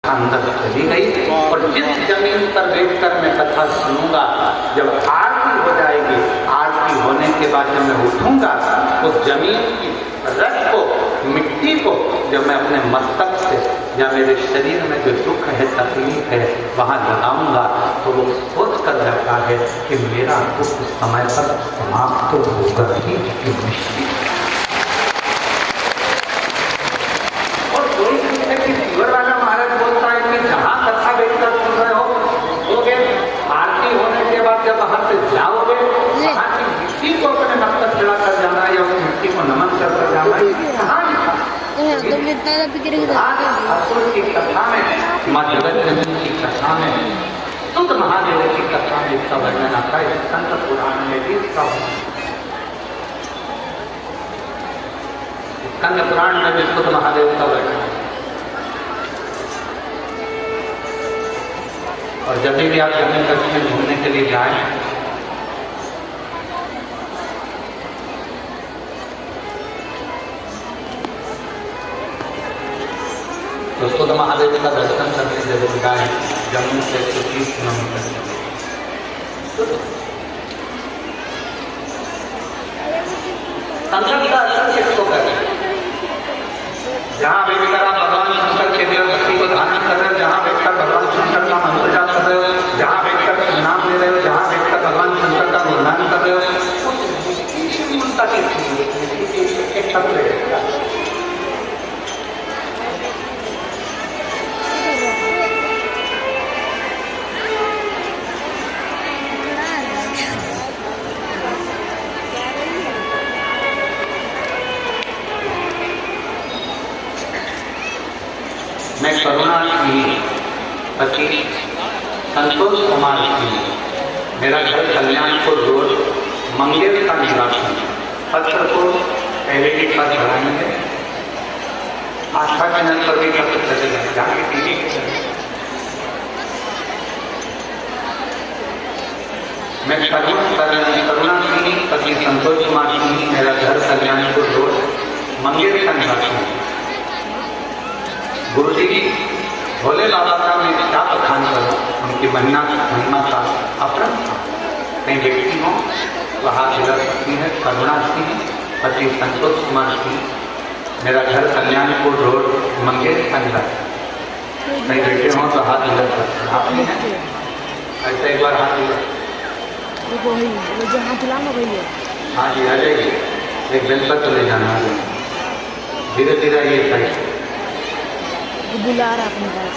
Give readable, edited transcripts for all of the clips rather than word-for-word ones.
अंदर चली गई। और जिस जमीन पर बैठकर मैं कथा सुनूंगा, जब आरती हो जाएगी, आरती होने के बाद जब मैं उठूंगा, उस जमीन की रस को, मिट्टी को जब मैं अपने मस्तक से या मेरे शरीर में जो दुख है, तकलीफ है, वहाँ लगाऊंगा, तो वो सोच कर लगता है कि मेरा दुख समय पर समाप्त होकर ही निश्चित। और कोई है कि जीवन वाला महाराज बोलता है कि जहाँ कथा बैठकर सुन रहे हो, आरती होने के बाद जब वहां से जाओगे, वहां की मिट्टी को अपने मस्तक चढ़ा कर जाना है या उस मिट्टी को नमन कर जाना है। कहाँ असुर की कथा में, माँ जगत की कथा में, शुद्ध महादेव की कथा में इसका वर्णन आता है। स्कंद पुराण में भी इसका, स्कंद पुराण में भी शुद्ध महादेव का वर्णन है। और जब भी आप जम्मू कश्मीर घूमने के लिए जाएं, तो शुद्ध महादेव का दर्शन करने जरूर जाए। जम्मू से 130 किलोमीटर संकट का असर किसको करे? जहाँ बैठकर आप भगवान शंकर के देव भक्ति को धारण कर रहे हो, जहाँ बैठकर भगवान शंकर का मंत्र जाप कर रहे हो, जहाँ बैठकर नाम ले रहे हो, जहाँ बैठकर भगवान शंकर का गुणगान कर रहे हो, उनका मैं करुणा की पति संतोष कुमार की, मेरा घर कल्याणपुर रोड, मंगेर का निवासी। पत्र को पहले ही पत्र चढ़ाएंगे, आस्था चैनल पर भी पत्र चलेगा, जाके टीवी के चलेगा। मैं करुणा की पति संतोष कुमार की, मेरा घर कल्याणपुर रोड, मंगेर का निवासी। गुरु जी भोले बाबा का मैं क्या बखान करूँ, उनकी महिमा का अपरम था। कहीं व्यक्ति हो तो हाथ हिला सकती है। करुणा सिंह पति संतोष कुमार सिंह, मेरा घर कल्याणपुर रोड, मंगेर खंडा। कहीं बैठे हो तो हाथ हिला सकते हैं। आप नहीं है ऐसे एक बार हाथ हिला, हाँ जी आ जाइए। एक बेल पर चले जाना है, धीरे धीरे ये साइड बुला रहा अपने पास।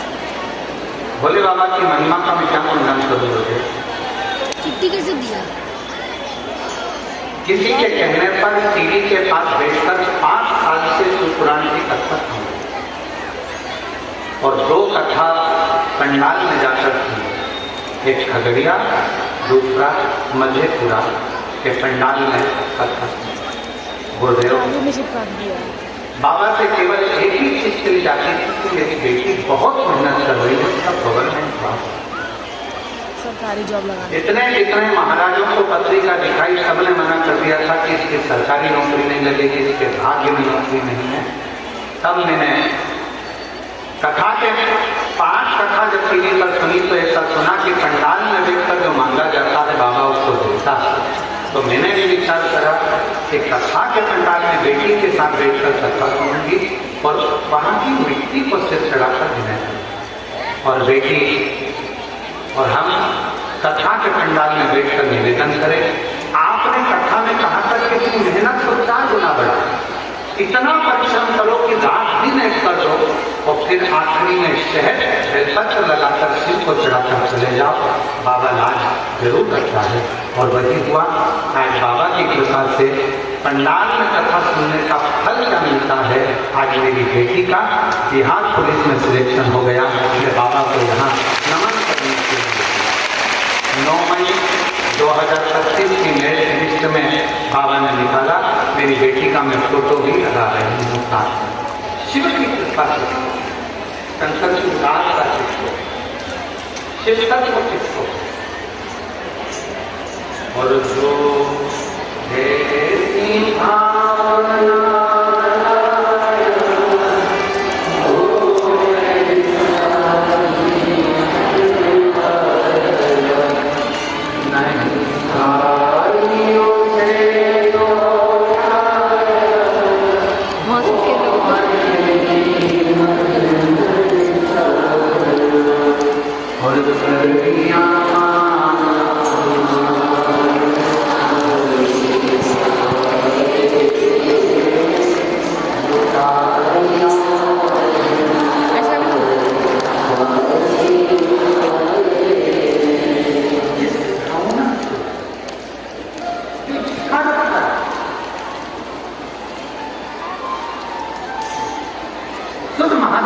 भोले बाबा की महिमा का मैं क्या गुणगान करूँगा? चिट्ठी कैसे दिया? किसी के कहने पर टीवी के पास बैठकर 5 साल से शिवपुराण की कथा सुनी और 2 कथा पंडाल में जाकर सुनी। एक खगड़िया, दूसरा मधेपुरा के पंडाल में कथा सुनी। गुरुदेव बाबा से केवल एक ही चीज के लिए जाती थी कि मेरी बेटी बहुत मेहनत कर रही है, उसका गवर्नमेंट जॉब, सरकारी जॉब लगा। इतने महाराजों को पत्रिका दिखाई, सबने मना कर दिया था कि इसकी सरकारी नौकरी नहीं लगेगी, इसके भाग्य में नौकरी नहीं है। तब मैंने कथा के 5 कथा जब टीवी पर सुनी तो ऐसा सुना कि पंडाल में बैठकर जो मांगा जाता है बाबा उसको देता है। तो मैंने भी विचार करा कि कथा के पंडाल में बेटी के साथ बैठकर कथा सुनूंगी और वहाँ की मिट्टी को सिर चढ़ाकर विनय और बेटी और हम कथा के पंडाल में बैठकर निवेदन करें। आपने कथा में कहा था कि तुम मेहनत को 4 गुना बढ़ा, इतना परिश्रम करो कि रात दिन एक कर दो और फिर आखिरी में शहद बेलपत्र लगाकर सिर को चढ़ाकर चले जाओ, बाबा लाज जरूर करता है। और वही हुआ। आज बाबा की कृपा से पंडाल में कथा सुनने का फल क्या मिलता है। आज मेरी बेटी का बिहार पुलिस में सिलेक्शन हो गया। मैं बाबा को यहाँ नमन करने के लिए 9 मई 2025 की मेरिट लिस्ट में बाबा ने निकाला। मेरी बेटी का मैं फोटो भी लगा रही हूँ साथ। शिव की कृपा से संसद शिवदास का चित्र, शिवदत्त को चित्र और जो भावना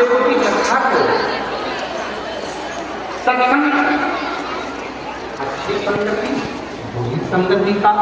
महादेव की कथा को सत्संग, अच्छी संगति, बुरी संगति का